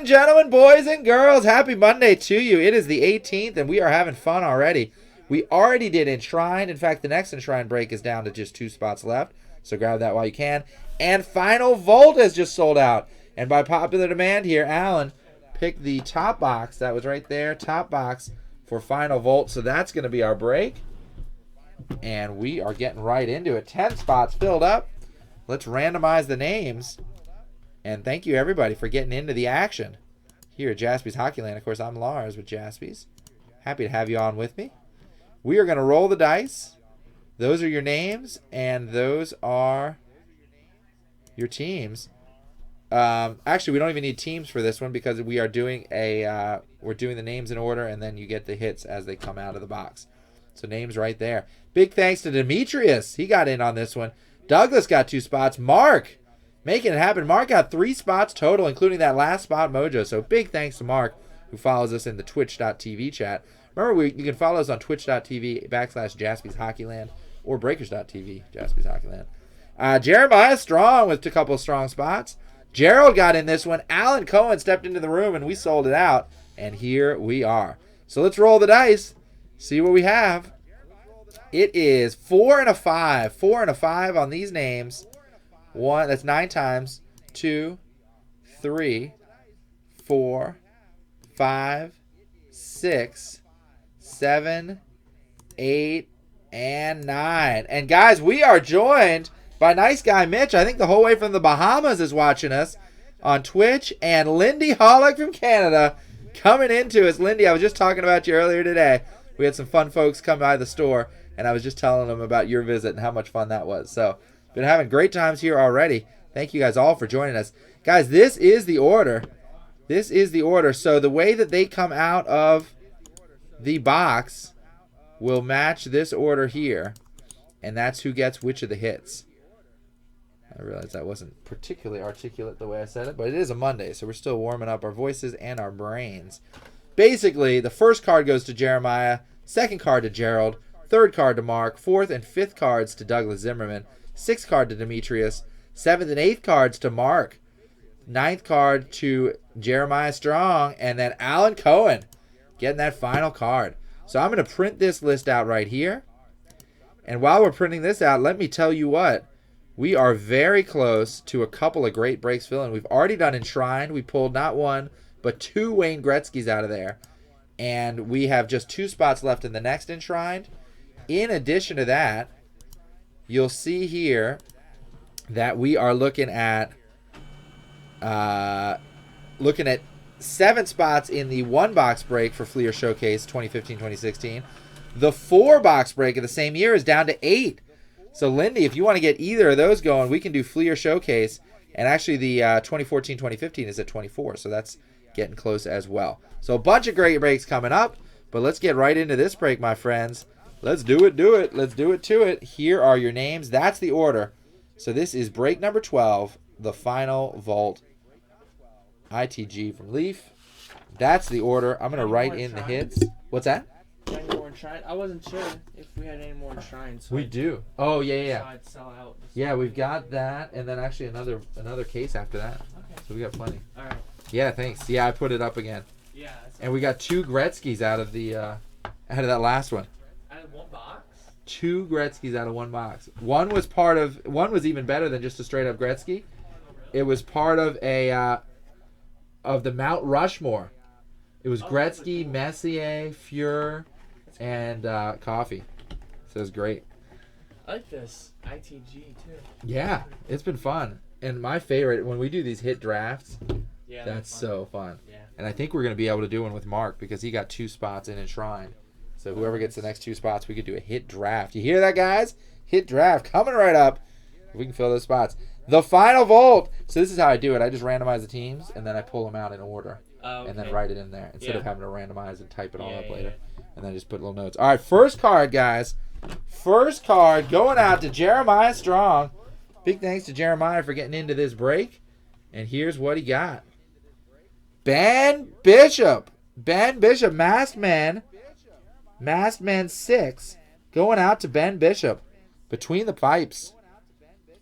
and gentlemen, boys and girls, happy Monday to you. It is the 18th, and we are having fun already. We already did Enshrined. In fact, the next Enshrined break is down to just 2 spots left, so grab that while you can. And Final Volt has just sold out. And by popular demand here, Alan picked the top box. That was right there, top box for Final Volt. So that's going to be our break. And we are getting right into it. 10 spots filled up. Let's randomize the names. And thank you, everybody, for getting into the action here at Jaspy's Hockey Land. Of course, I'm Lars with Jaspy's. Happy to have you on with me. We are going to roll the dice. Those are your names, and those are your teams. Actually, we don't even need teams for this one because we are doing we're doing the names in order, and then you get the hits as they come out of the box. So names right there. Big thanks to Demetrius. He got in on this one. Douglas got 2 spots. Mark making it happen. Mark got 3 spots total, including that last spot mojo. So big thanks to Mark, who follows us in the twitch.tv chat. Remember, you can follow us on twitch.tv /Jaspy's Hockeyland or breakers.tv, Jaspy's Hockeyland. Jeremiah Strong with a couple of strong spots. Gerald got in this one. Alan Cohen stepped into the room, and we sold it out. And here we are. So let's roll the dice. See what we have. It is 4 and a 5. 4 and a 5 on these names. 1, that's 9 times. 2, 3, 4, 5, 6, 7, 8, and 9. And guys, we are joined by nice guy Mitch. I think the whole way from the Bahamas is watching us on Twitch. And Lindy Hollick from Canada coming into us. Lindy, I was just talking about you earlier today. We had some fun folks come by the store, and I was just telling them about your visit and how much fun that was. So, been having great times here already. Thank you guys all for joining us. Guys, this is the order. This is the order. So the way that they come out of the box will match this order here, and that's who gets which of the hits. I realize that wasn't particularly articulate the way I said it, but it is a Monday, so we're still warming up our voices and our brains. Basically, the first card goes to Jeremiah, second card to Gerald, third card to Mark, fourth and fifth cards to Douglas Zimmerman, sixth card to Demetrius, seventh and eighth cards to Mark, ninth card to Jeremiah Strong, and then Alan Cohen getting that final card. So I'm going to print this list out right here. And while we're printing this out, let me tell you what. We are very close to a couple of great breaks filling. We've already done Enshrined. We pulled not 1, but 2 Wayne Gretzky's out of there. And we have just 2 spots left in the next Enshrined. In addition to that, you'll see here that we are looking at 7 spots in the 1-box break for Fleer Showcase 2015-2016. The 4-box break of the same year is down to 8. So, Lindy, if you want to get either of those going, we can do Fleer Showcase. And actually, the 2014-2015 is at 24, so that's getting close as well. So, a bunch of great breaks coming up. But let's get right into this break, my friends. Let's do it. Let's do it to it. Here are your names. That's the order. So, this is break number 12, the Final Vault ITG from Leaf. That's the order. I'm going to write in the hits. What's that? Any more Enshrined? I wasn't sure if we had any more Enshrined. So We do. Oh, yeah. I'd sell out. Yeah, we've got that, and then actually another case after that. Okay. So we got plenty. All right. Yeah, thanks. Yeah, I put it up again. Yeah. And we got 2 Gretzky's out of that last one. Out of 1 box? 2 Gretzky's out of 1 box. One was even better than just a straight up Gretzky. It was part of of the Mount Rushmore. It was Gretzky, Messier, Fuhr, and Coffee. So it was great. I like this ITG too. Yeah, it's been fun. And my favorite, when we do these hit drafts, Yeah, that's so fun. Yeah. And I think we're going to be able to do one with Mark because he got 2 spots in Enshrined. So whoever gets the next 2 spots, we could do a hit draft. You hear that, guys? Hit draft coming right up. If we can fill those spots. The Final Vault. So this is how I do it. I just randomize the teams, and then I pull them out in order. Okay. And then write it in there instead of having to randomize and type it all up later. Yeah. And then just put little notes. All right, first card, guys. First card going out to Jeremiah Strong. Big thanks to Jeremiah for getting into this break. And here's what he got. Ben Bishop. Ben Bishop, Masked Man. Masked Man 6. Going out to Ben Bishop. Between the Pipes.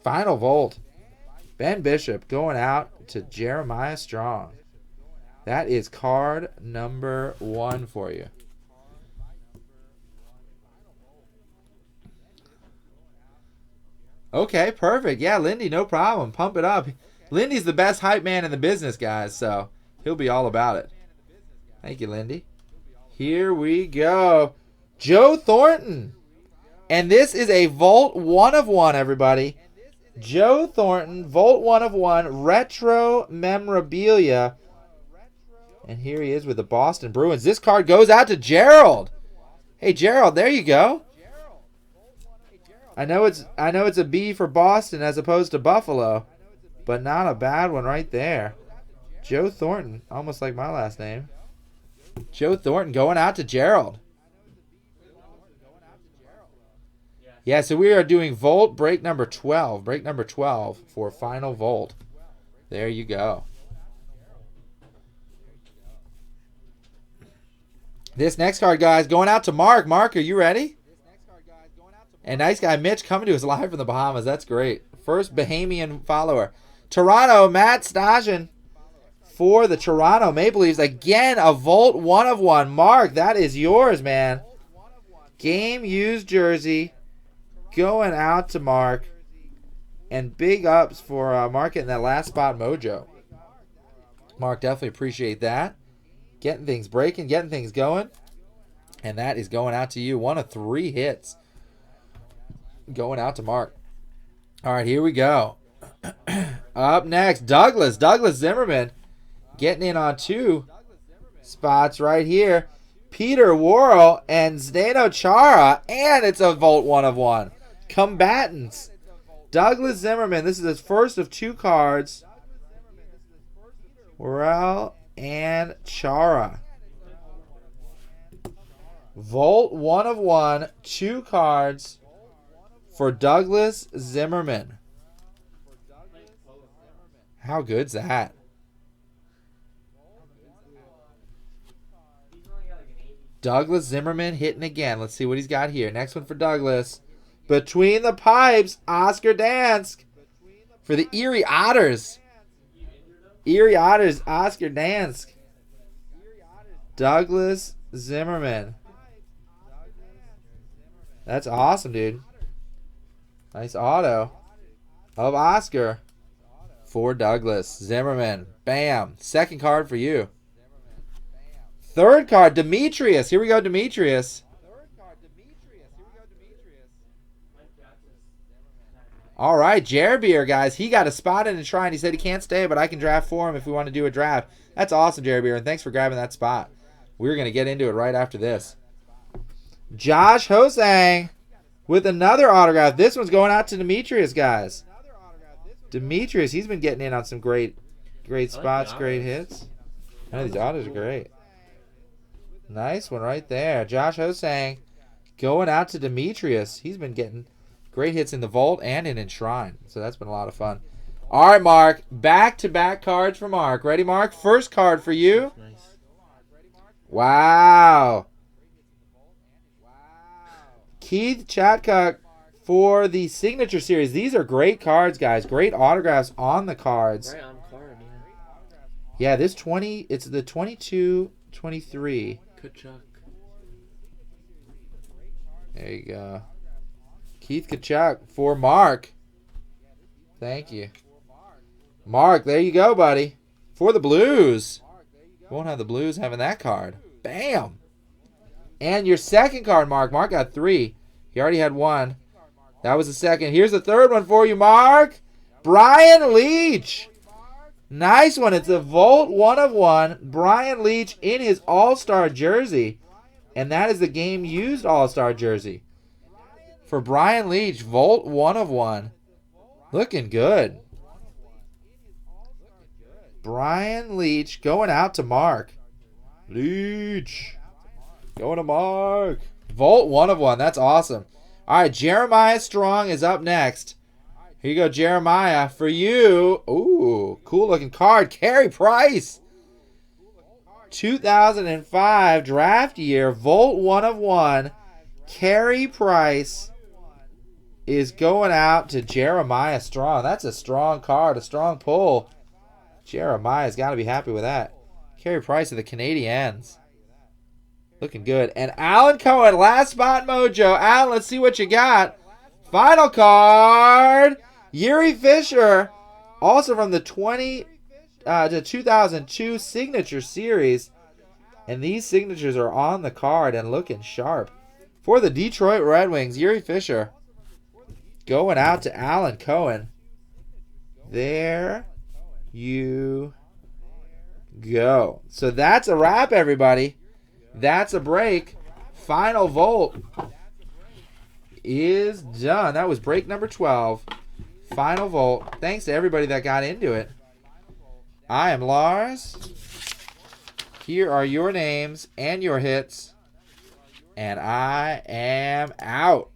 Final Vault. Ben Bishop going out to Jeremiah Strong. That is card number 1 for you. Okay, perfect. Yeah, Lindy, no problem. Pump it up. Lindy's the best hype man in the business, guys, so he'll be all about it. Thank you, Lindy. Here we go. Joe Thornton. And this is a Volt 1 of 1, everybody. Joe Thornton, Volt 1 of 1, Retro Memorabilia. And here he is with the Boston Bruins. This card goes out to Gerald. Hey, Gerald, there you go. I know it's a B for Boston as opposed to Buffalo, but not a bad one right there. Joe Thornton, almost like my last name. Joe Thornton going out to Gerald. Yeah, so we are doing Volt break number 12. Break number 12 for final Volt. There you go. This next card, guys, going out to Mark. Mark, are you ready? And nice guy Mitch coming to us live from the Bahamas. That's great. First Bahamian follower. Toronto, Matt Stajan for the Toronto Maple Leafs. Again, a Volt 1 of 1. Mark, that is yours, man. Game used jersey going out to Mark. And big ups for Mark getting that last spot mojo. Mark, definitely appreciate that. Getting things breaking, getting things going. And that is going out to you. 1 of 3 hits. Going out to Mark. All right, here we go. Up next, Douglas Zimmerman getting in on 2 spots right here. Peter Worrell and Zdeno Chara, and it's a Volt 1 of 1. Combatants. Douglas Zimmerman, this is his first of 2 cards. Worrell and Chara. Volt 1 of 1, 2 cards for Douglas Zimmerman. How good's that? Douglas Zimmerman hitting again. Let's see what he's got here. Next one for Douglas. Between the pipes, Oscar Dansk for the Erie Otters. Erie Otters, Oscar Dansk. Douglas Zimmerman. That's awesome, dude. Nice auto of Oscar for Douglas Zimmerman. Bam. Second card for you. Third card, Demetrius. Here we go, Demetrius. All right, Jerbeer, guys. He got a spot in the shrine. He said he can't stay, but I can draft for him if we want to do a draft. That's awesome, Jerbeer, and thanks for grabbing that spot. We're going to get into it right after this. Josh Hosang with another autograph. This one's going out to Demetrius, guys. Demetrius, he's been getting in on some great spots, great hits. I know these autos are great. Nice one right there. Josh Hosang going out to Demetrius. He's been getting great hits in the Vault and in Enshrine. So that's been a lot of fun. All right, Mark. Back-to-back cards for Mark. Ready, Mark? First card for you. Nice. Wow. Keith Chatcock for the Signature Series. These are great cards, guys. Great autographs on the cards. Right on card, yeah. Yeah, this 20, it's the 22-23. Kachuk. There you go. Keith Kachuk for Mark. Thank you. Mark, there you go, buddy. For the Blues. Won't have the Blues having that card. Bam. And your second card, Mark. Mark got 3. He already had 1. That was the second. Here's the third one for you, Mark. Brian Leach. Nice one. It's a Volt 1 of 1. Brian Leach in his All-Star jersey. And that is the game-used All-Star jersey. For Brian Leach, Volt 1 of 1. Looking good. Brian Leach going out to Mark. Leach. Going to Mark. Volt 1 of 1. That's awesome. All right, Jeremiah Strong is up next. Here you go, Jeremiah. For you. Ooh, cool looking card. Carey Price. 2005 draft year. Volt 1 of 1. Carey Price is going out to Jeremiah Strong. That's a strong card, a strong pull. Jeremiah's got to be happy with that. Carey Price of the Canadiens. Looking good. And Alan Cohen, last spot mojo. Alan, let's see what you got. Final card. Yuri Fisher. Also from the 2002 Signature Series. And these signatures are on the card and looking sharp. For the Detroit Red Wings, Yuri Fisher. Going out to Alan Cohen. There you go. So that's a wrap, everybody. That's a break. Final Volt is done. That was break number 12. Final Volt. Thanks to everybody that got into it. I am Lars. Here are your names and your hits. And I am out.